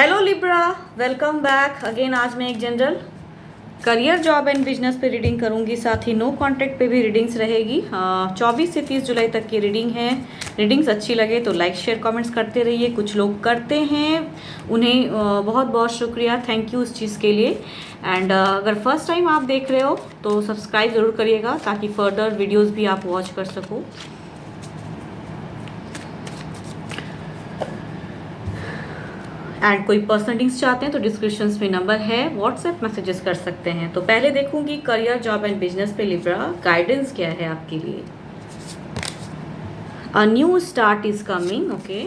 Hello Libra, welcome back again. आज मैं एक general career job and business पे रीडिंग करूंगी, साथ ही नो कॉन्टैक्ट पे भी रीडिंग्स रहेगी। 24 से 30 जुलाई तक की रीडिंग है। रीडिंग्स अच्छी लगे तो लाइक शेयर कमेंट्स करते रहिए। कुछ लोग करते हैं, उन्हें बहुत बहुत शुक्रिया, थैंक यू उस चीज़ के लिए। एंड अगर फर्स्ट टाइम आप देख रहे हो तो सब्सक्राइब ज़रूर करिएगा ताकि फर्दर वीडियोज़ भी आप वॉच कर सको। एंड कोई पर्सनल लिंक्स चाहते हैं तो डिस्क्रिप्शन में नंबर है, व्हाट्सएप मैसेजेस कर सकते हैं। तो पहले देखूंगी करियर जॉब एंड बिजनेस पे लिब्रा गाइडेंस क्या है आपके लिए। A new start is coming, okay.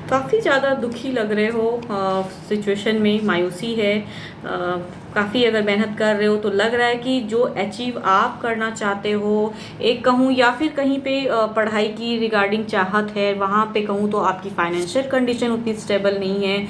काफ़ी ज़्यादा दुखी लग रहे हो, सिचुएशन में मायूसी है। काफ़ी अगर मेहनत कर रहे हो तो लग रहा है कि जो अचीव आप करना चाहते हो, एक कहूँ या फिर कहीं पे पढ़ाई की रिगार्डिंग चाहत है, वहाँ पे कहूँ तो आपकी फाइनेंशियल कंडीशन उतनी स्टेबल नहीं है।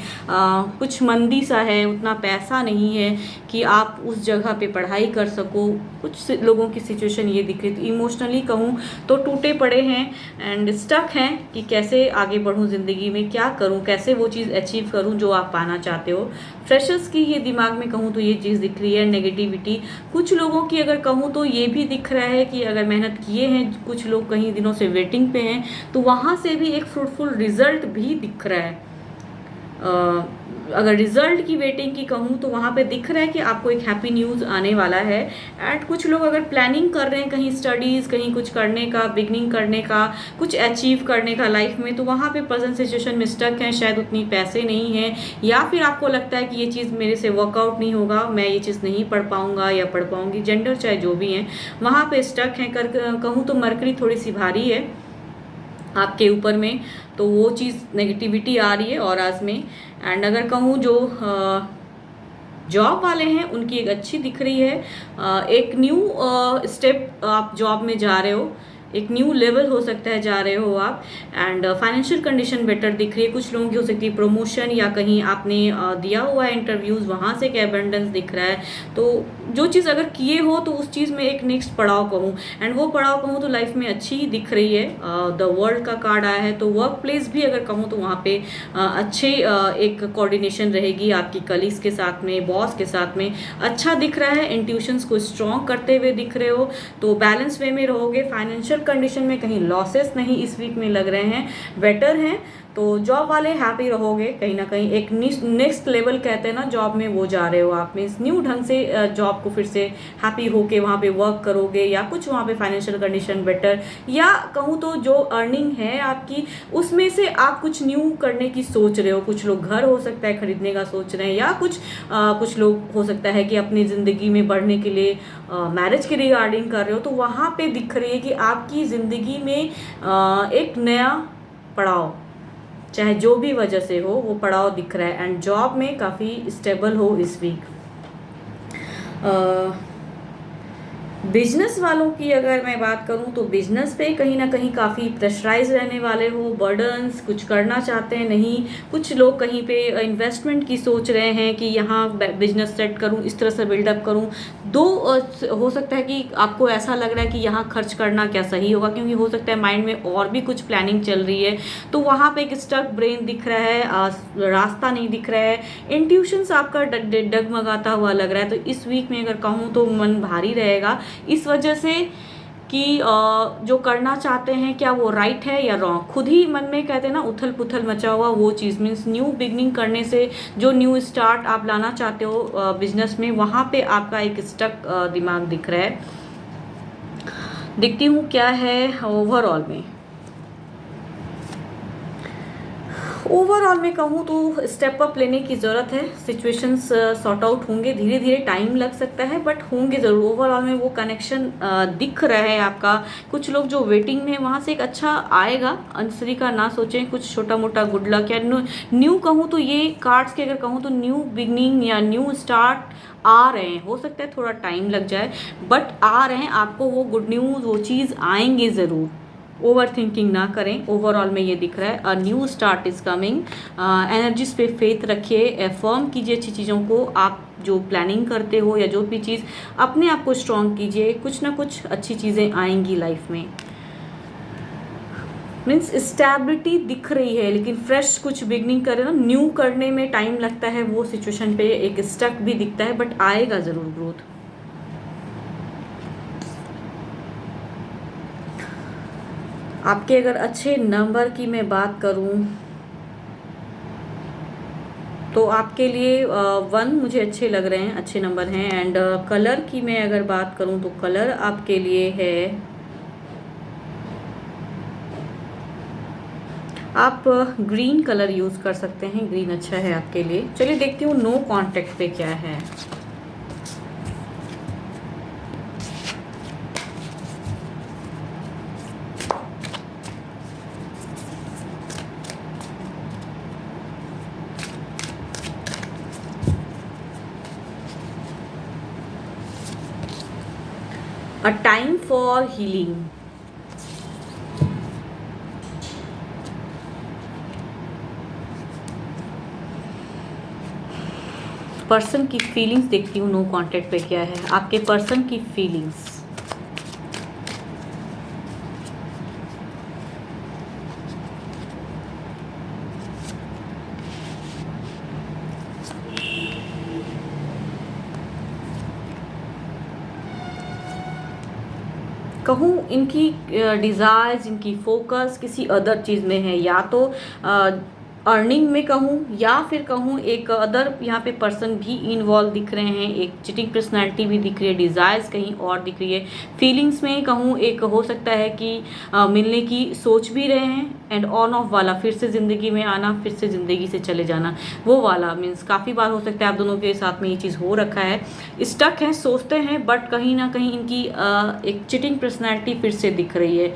कुछ मंदी सा है, उतना पैसा नहीं है कि आप उस जगह पे पढ़ाई कर सको। कुछ लोगों की सिचुएशन ये दिख रही थी। इमोशनली कहूँ तो टूटे पड़े हैं एंड स्टक हैं कि कैसे आगे बढ़ूँ ज़िंदगी में, क्या करूँ, कैसे वो चीज़ अचीव करूँ जो आप पाना चाहते हो। फ्रेशर्स की ये दिमाग में कहूँ तो ये चीज़ दिख रही है, नेगेटिविटी। कुछ लोगों की अगर कहूँ तो ये भी दिख रहा है कि अगर मेहनत किए हैं, कुछ लोग कहीं दिनों से वेटिंग पे हैं, तो वहाँ से भी एक फ्रूटफुल रिजल्ट भी दिख रहा है। अगर रिजल्ट की वेटिंग की कहूँ तो वहाँ पे दिख रहा है कि आपको एक हैप्पी न्यूज़ आने वाला है। एंड कुछ लोग अगर प्लानिंग कर रहे हैं कहीं स्टडीज़, कहीं कुछ करने का, बिगनिंग करने का, कुछ अचीव करने का लाइफ में, तो वहाँ पे प्रेजेंट सिचुएशन में स्टक हैं, शायद उतनी पैसे नहीं हैं, या फिर आपको लगता है कि ये चीज़ मेरे से वर्कआउट नहीं होगा, मैं ये चीज़ नहीं पढ़ पाऊँगा या पढ़ पाऊँगी, जेंडर चाहे जो भी हैं वहाँ पर स्टक हैं। कहूँ तो मरकरी थोड़ी सी भारी है आपके ऊपर में, तो वो चीज़ नेगेटिविटी आ रही है और आज में। एंड अगर कहूँ जो जॉब वाले हैं उनकी एक अच्छी दिख रही है। एक न्यू स्टेप आप जॉब में जा रहे हो, एक न्यू लेवल हो सकता है जा रहे हो आप। एंड फाइनेंशियल कंडीशन बेटर दिख रही है। कुछ लोगों की हो सकती है प्रमोशन, या कहीं आपने दिया हुआ है इंटरव्यूज़, वहाँ से एक एबंडेंस दिख रहा है। तो जो चीज़ अगर किए हो तो उस चीज़ में एक नेक्स्ट पड़ाव कहूँ, एंड वो पड़ाव कहूँ तो लाइफ में अच्छी ही दिख रही है। द वर्ल्ड का कार्ड आया है, तो वर्क प्लेस भी अगर कहूँ तो वहाँ पे अच्छे एक कोऑर्डिनेशन रहेगी आपकी कलीग्स के साथ में, बॉस के साथ में, अच्छा दिख रहा है। इंट्यूशंस को स्ट्रॉन्ग करते हुए दिख रहे हो, तो बैलेंस वे में रहोगे। फाइनेंशियल कंडीशन में कहीं लॉसेस नहीं इस वीक में लग रहे हैं, बेटर हैं। तो जॉब वाले हैप्पी रहोगे, कहीं ना कहीं एक नेक्स्ट लेवल कहते हैं ना जॉब में, वो जा रहे हो आप में इस न्यू ढंग से जॉब को फिर से हैप्पी होके वहाँ पे वर्क करोगे, या कुछ वहाँ पे फाइनेंशियल कंडीशन बेटर, या कहूँ तो जो अर्निंग है आपकी उसमें से आप कुछ न्यू करने की सोच रहे हो। कुछ लोग घर हो सकता है खरीदने का सोच रहे हैं, या कुछ लोग हो सकता है कि अपनी ज़िंदगी में बढ़ने के लिए मैरिज के रिगार्डिंग कर रहे हो। तो वहाँ पे दिख रही है कि आपकी ज़िंदगी में एक नया पड़ाव, चाहे जो भी वजह से हो, वो पड़ाव दिख रहा है। एंड जॉब में काफ़ी स्टेबल हो इस वीक। बिजनेस वालों की अगर मैं बात करूं तो बिजनेस पे कहीं ना कहीं काफ़ी प्रेशराइज रहने वाले हो, बर्डन्स, कुछ करना चाहते हैं नहीं। कुछ लोग कहीं पे इन्वेस्टमेंट की सोच रहे हैं कि यहाँ बिजनेस सेट करूं, इस तरह से बिल्डअप करूं। हो सकता है कि आपको ऐसा लग रहा है कि यहाँ खर्च करना क्या सही होगा, क्योंकि हो सकता है माइंड में और भी कुछ प्लानिंग चल रही है। तो वहाँ पे एक स्टक ब्रेन दिख रहा है, रास्ता नहीं दिख रहा है, इंट्यूशंस आपका डगमगाता हुआ लग रहा है। तो इस वीक में अगर कहूँ तो मन भारी रहेगा इस वजह से कि जो करना चाहते हैं क्या वो राइट है या रॉन्ग। खुद ही मन में कहते हैं ना उथल पुथल मचा हुआ, वो चीज़ मीन्स न्यू बिगनिंग करने से जो न्यू स्टार्ट आप लाना चाहते हो बिजनेस में, वहाँ पे आपका एक स्टक दिमाग दिख रहा है। देखती हूँ क्या है ओवरऑल में। ओवरऑल में कहूँ तो स्टेप अप लेने की ज़रूरत है। सिचुएशंस सॉर्ट आउट होंगे, धीरे धीरे टाइम लग सकता है, बट होंगे ज़रूर। ओवरऑल में वो कनेक्शन दिख रहा है आपका। कुछ लोग जो वेटिंग में, वहाँ से एक अच्छा आएगा। अनसरी का ना सोचें, कुछ छोटा मोटा गुड लक या न्यू कहूँ तो ये कार्ड्स के अगर कहूँ तो न्यू बिगनिंग या न्यू स्टार्ट आ रहे हैं। हो सकता है थोड़ा टाइम लग जाए, बट आ रहे हैं। आपको वो गुड न्यूज़, वो चीज़ आएंगे ज़रूर। ओवर थिंकिंग ना करें। ओवरऑल में ये दिख रहा है a new start is coming. Energies पे फेथ रखिए, एफर्म कीजिए अच्छी चीज़ों को। आप जो प्लानिंग करते हो या जो भी चीज़, अपने आप को स्ट्रॉन्ग कीजिए, कुछ ना कुछ अच्छी चीज़ें आएंगी लाइफ में। मीन्स स्टेबिलिटी दिख रही है, लेकिन फ्रेश कुछ बिगनिंग करे ना, न्यू करने में टाइम लगता है, वो सिचुएशन पे एक स्टक भी दिखता है, बट आएगा ज़रूर ग्रोथ। आपके अगर अच्छे नंबर की मैं बात करूं तो आपके लिए 1 मुझे अच्छे लग रहे हैं, अच्छे नंबर हैं। एंड कलर की मैं अगर बात करूं तो कलर आपके लिए है, आप ग्रीन कलर यूज़ कर सकते हैं, ग्रीन अच्छा है आपके लिए। चलिए देखती हूँ नो कांटेक्ट पे क्या है। अ टाइम फॉर हीलिंग। पर्सन की फीलिंग्स देखती हूँ नो कांटेक्ट पे क्या है, आपके पर्सन की फीलिंग्स। कहूँ इनकी डिज़ायर्स, इनकी फोकस किसी अदर चीज़ में है, या तो अर्निंग में कहूँ, या फिर कहूँ एक अदर यहाँ पे पर्सन भी इन्वॉल्व दिख रहे हैं, एक चिटिंग पर्सनैलिटी भी दिख रही है, डिज़ायर्स कहीं और दिख रही है। फीलिंग्स में कहूँ एक हो सकता है कि मिलने की सोच भी रहे हैं, एंड ऑन ऑफ वाला, फिर से ज़िंदगी में आना, फिर से ज़िंदगी से चले जाना, वो वाला मीन्स काफ़ी बार हो सकता है आप दोनों के साथ में ये चीज़ हो रखा है। स्टक हैं, सोचते हैं, बट कहीं ना कहीं इनकी एक चिटिंग पर्सनैलिटी फिर से दिख रही है,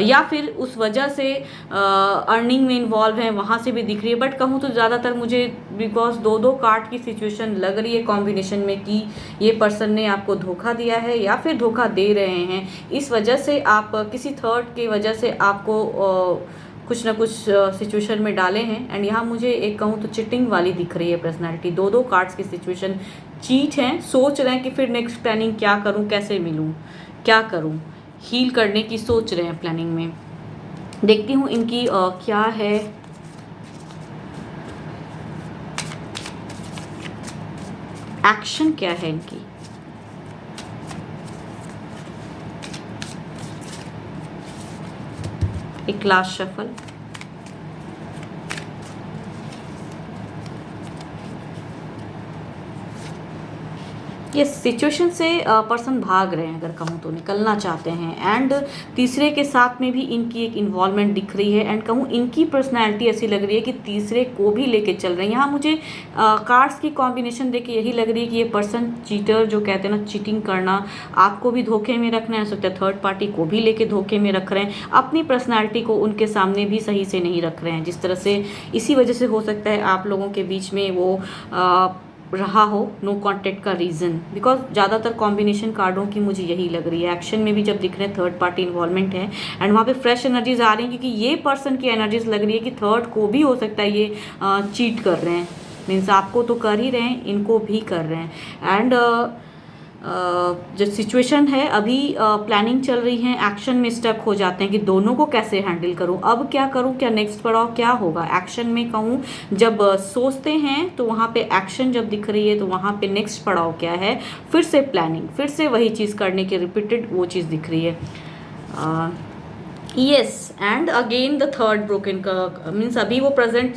या फिर उस वजह से अर्निंग में इन्वॉल्व हैं, वहाँ से भी दिख रही है। बट कहूँ तो ज़्यादातर मुझे बिकॉज 2-2 कार्ड की सिचुएशन लग रही है कॉम्बिनेशन में कि ये पर्सन ने आपको धोखा दिया है या फिर धोखा दे रहे हैं। इस वजह से आप किसी थर्ड की वजह से आपको कुछ ना कुछ सिचुएशन में डाले हैं। एंड यहाँ मुझे एक कहूँ तो चिटिंग वाली दिख रही है पर्सनैलिटी। 2-2 कार्ड्स की सिचुएशन चीट हैं, सोच रहे हैं कि फिर नेक्स्ट प्लानिंग क्या करूँ, कैसे मिलूँ, क्या करूँ, हील करने की सोच रहे हैं प्लानिंग में। देखती हूँ इनकी क्या है, एक्शन क्या है इनकी। एक लास्ट शफल। ये सिचुएशन से पर्सन भाग रहे हैं, अगर कहूँ तो निकलना चाहते हैं। एंड तीसरे के साथ में भी इनकी एक इन्वॉल्वमेंट दिख रही है, एंड कहूँ इनकी पर्सनैलिटी ऐसी लग रही है कि तीसरे को भी लेके चल रहे हैं। यहाँ मुझे कार्ड्स की कॉम्बिनेशन देख के यही लग रही है कि ये पर्सन चीटर, जो कहते हैं ना चीटिंग करना, आपको भी धोखे में रखना है, सकता है थर्ड पार्टी को भी लेके धोखे में रख रहे हैं, अपनी पर्सनैलिटी को उनके सामने भी सही से नहीं रख रहे हैं जिस तरह से। इसी वजह से हो सकता है आप लोगों के बीच में वो रहा हो नो कांटेक्ट का रीज़न, बिकॉज ज़्यादातर कॉम्बिनेशन कार्डों की मुझे यही लग रही है। एक्शन में भी जब दिख रहे हैं थर्ड पार्टी इन्वॉल्वमेंट है, एंड वहाँ पे फ्रेश एनर्जीज आ रही हैं, क्योंकि ये पर्सन की एनर्जीज लग रही है कि थर्ड को भी हो सकता है ये चीट कर रहे हैं। मीन्स आपको तो कर ही रहे हैं, इनको भी कर रहे हैं। एंड जो सिचुएशन है अभी प्लानिंग चल रही है, एक्शन में स्टक हो जाते हैं कि दोनों को कैसे हैंडल करूं, अब क्या करूं, क्या नेक्स्ट पड़ाव क्या होगा। एक्शन में कहूं जब सोचते हैं तो वहाँ पे एक्शन जब दिख रही है तो वहाँ पे नेक्स्ट पड़ाव क्या है, फिर से प्लानिंग, फिर से वही चीज़ करने की रिपीटेड वो चीज़ दिख रही है। Yes, and again the third broken का मीन्स अभी वो प्रेजेंट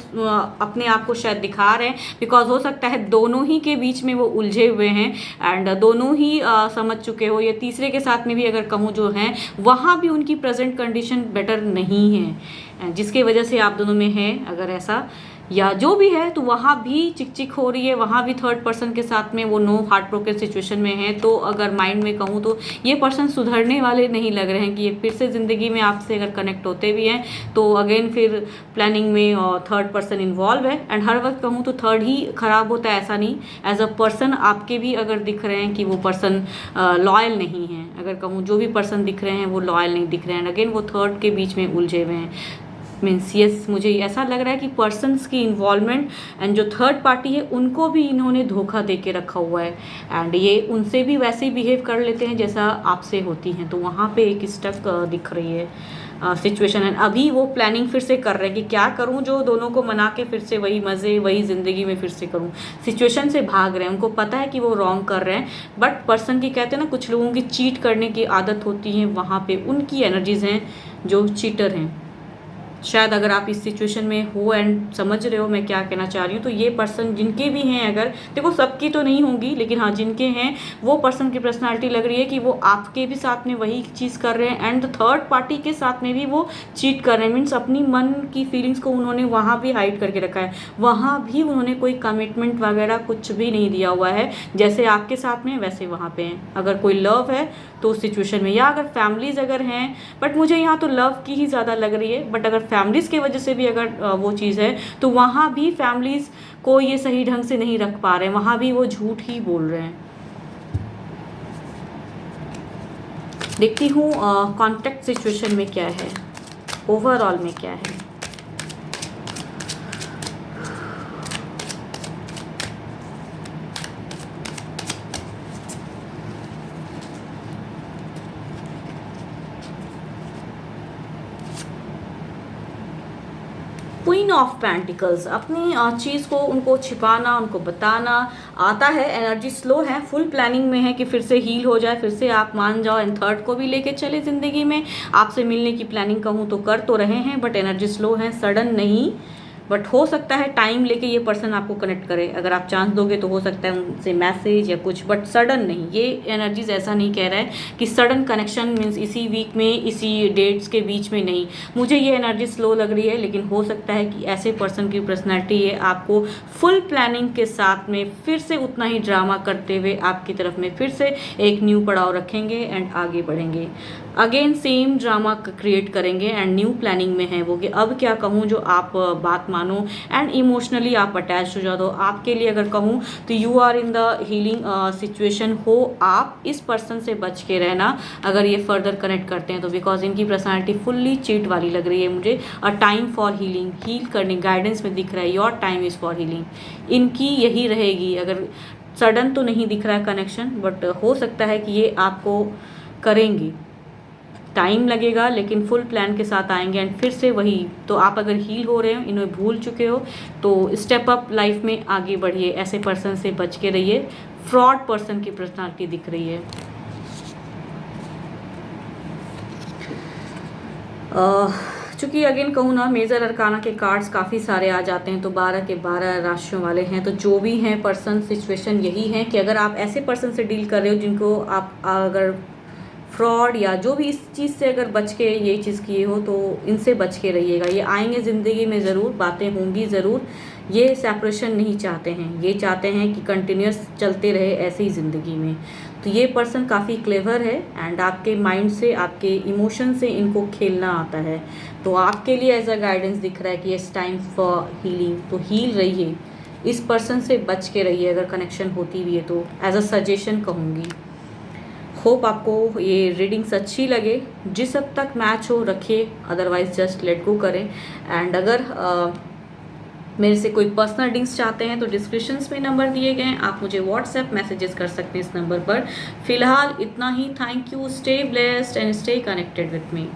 अपने आप को शायद दिखा रहे हैं, बिकॉज हो सकता है दोनों ही के बीच में वो उलझे हुए हैं, एंड दोनों ही समझ चुके हो, या तीसरे के साथ में भी अगर कहूँ जो हैं वहाँ भी उनकी प्रेजेंट कंडीशन बेटर नहीं है, जिसके वजह से आप दोनों में है अगर ऐसा या जो भी है, तो वहाँ भी चिक चिक हो रही है, वहाँ भी थर्ड पर्सन के साथ में वो नो हार्ट ब्रोकन सिचुएशन में है। तो अगर माइंड में कहूँ तो ये पर्सन सुधरने वाले नहीं लग रहे हैं कि ये फिर से ज़िंदगी में आपसे अगर कनेक्ट होते भी हैं तो अगेन फिर प्लानिंग में और थर्ड पर्सन इन्वॉल्व है। एंड हर वक्त कहूँ तो थर्ड ही खराब होता है, ऐसा नहीं, एज अ पर्सन आपके भी अगर दिख रहे हैं कि वो पर्सन लॉयल नहीं है, अगर कहूँ जो भी पर्सन दिख रहे हैं वो लॉयल नहीं दिख रहे हैं, अगेन वो थर्ड के बीच में उलझे हुए हैं। मीन्स यस, मुझे ऐसा लग रहा है कि पर्सन्स की इन्वॉल्वमेंट एंड जो थर्ड पार्टी है उनको भी इन्होंने धोखा दे के रखा हुआ है। एंड ये उनसे भी वैसे ही बिहेव कर लेते हैं जैसा आपसे होती हैं। तो वहाँ पे एक स्टक दिख रही है सिचुएशन है। अभी वो प्लानिंग फिर से कर रहे हैं कि क्या करूं जो दोनों को मना के फिर से वही मज़े वही ज़िंदगी में फिर से करूं। सिचुएशन से भाग रहे हैं, उनको पता है कि वो रॉन्ग कर रहे हैं, बट पर्सन की कहते हैं ना कुछ लोगों की चीट करने की आदत होती है, वहाँ पे उनकी एनर्जीज हैं जो चीटर हैं। शायद अगर आप इस सिचुएशन में हो एंड समझ रहे हो मैं क्या कहना चाह रही हूँ, तो ये पर्सन जिनके भी हैं, अगर देखो सबकी तो नहीं होंगी लेकिन हाँ जिनके हैं, वो पर्सन की पर्सनालिटी लग रही है कि वो आपके भी साथ में वही चीज़ कर रहे हैं एंड थर्ड पार्टी के साथ में भी वो चीट कर रहे हैं। मीन्स अपनी मन की फीलिंग्स को उन्होंने वहाँ भी हाइड करके रखा है, वहाँ भी उन्होंने कोई कमिटमेंट वगैरह कुछ भी नहीं दिया हुआ है। जैसे आपके साथ में वैसे वहाँ पे हैं। अगर कोई लव है तो उस सिचुएशन में, या अगर फैमिलीज अगर हैं, बट मुझे यहाँ तो लव की ही ज़्यादा लग रही है, बट अगर फैमिलीज़ की वजह से भी अगर वो चीज़ है तो वहाँ भी फैमिलीज़ को ये सही ढंग से नहीं रख पा रहे हैं, वहाँ भी वो झूठ ही बोल रहे हैं। देखती हूँ कॉन्टेक्ट सिचुएशन में क्या है, ओवरऑल में क्या है। क्वीन ऑफ पेंटिकल्स, अपनी चीज़ को उनको छिपाना, उनको बताना आता है, एनर्जी स्लो है, फुल प्लानिंग में है कि फिर से हील हो जाए, फिर से आप मान जाओ एंड थर्ड को भी लेके चले ज़िंदगी में। आपसे मिलने की प्लानिंग कहूँ तो कर तो रहे हैं, बट एनर्जी स्लो है, सडन नहीं, बट हो सकता है टाइम लेके ये पर्सन आपको कनेक्ट करे। अगर आप चांस दोगे तो हो सकता है उनसे मैसेज या कुछ, बट सडन नहीं। ये एनर्जीज ऐसा नहीं कह रहा है कि सडन कनेक्शन मीन्स इसी वीक में, इसी डेट्स के बीच में नहीं। मुझे ये एनर्जी स्लो लग रही है, लेकिन हो सकता है कि ऐसे पर्सन की पर्सनैलिटी है आपको फुल प्लानिंग के साथ में फिर से उतना ही ड्रामा करते हुए आपकी तरफ में फिर से एक न्यू पड़ाव रखेंगे एंड आगे बढ़ेंगे। अगेन सेम ड्रामा क्रिएट करेंगे एंड न्यू प्लानिंग में है वो कि अब क्या कहूँ जो आप बात मानो एंड इमोशनली आप अटैच हो जाओ। आपके लिए अगर कहूँ तो you are in the healing situation हो, आप इस पर्सन से बच के रहना अगर ये फर्दर कनेक्ट करते हैं तो, बिकॉज इनकी पर्सनैलिटी फुल्ली चीट वाली लग रही है मुझे। A time for healing, heal करने गाइडेंस में दिख रहा है, your time is for healing, इनकी यही रहेगी। अगर सडन तो नहीं दिख रहा है कनेक्शन, बट हो सकता है कि ये आपको करेंगी, टाइम लगेगा लेकिन फुल प्लान के साथ आएंगे एंड फिर से वही। तो आप अगर हील हो रहे हो, इन्हें भूल चुके हो, तो स्टेप अप लाइफ में आगे बढ़िए, ऐसे पर्सन से बच के रहिए। फ्रॉड पर्सन की पर्सनालिटी दिख रही है। चूँकि अगेन कहूँ ना, मेजर अरकाना के कार्ड्स काफ़ी सारे आ जाते हैं, तो 12 के 12 राशियों वाले हैं। तो जो भी हैं पर्सन, सिचुएशन यही है कि अगर आप ऐसे पर्सन से डील कर रहे हो जिनको आप अगर फ्रॉड या जो भी इस चीज़ से अगर बच के ये चीज़ किए हो तो इनसे बच के रहिएगा। ये आएंगे ज़िंदगी में ज़रूर, बातें होंगी ज़रूर। ये सेपरेशन नहीं चाहते हैं, ये चाहते हैं कि कंटिन्यूस चलते रहे ऐसे ही ज़िंदगी में। तो ये पर्सन काफ़ी क्लेवर है एंड आपके माइंड से, आपके इमोशन से इनको खेलना आता है। तो आपके लिए एज अ गाइडेंस दिख रहा है कि इट्स टाइम फॉर हीलिंग। तो हील रहिए, इस पर्सन से बच के रहिए अगर कनेक्शन होती भी है तो, एज अ सजेशन कहूँगी। होप आपको ये रीडिंग्स अच्छी लगे, जिस हद तक मैच हो रखिए, अदरवाइज जस्ट लेट गो करें। एंड अगर मेरे से कोई पर्सनल रीडिंग्स चाहते हैं तो डिस्क्रिप्शंस में नंबर दिए गए हैं, आप मुझे व्हाट्सएप मैसेजेस कर सकते हैं इस नंबर पर। फिलहाल इतना ही। Thank you, stay blessed and stay connected with me.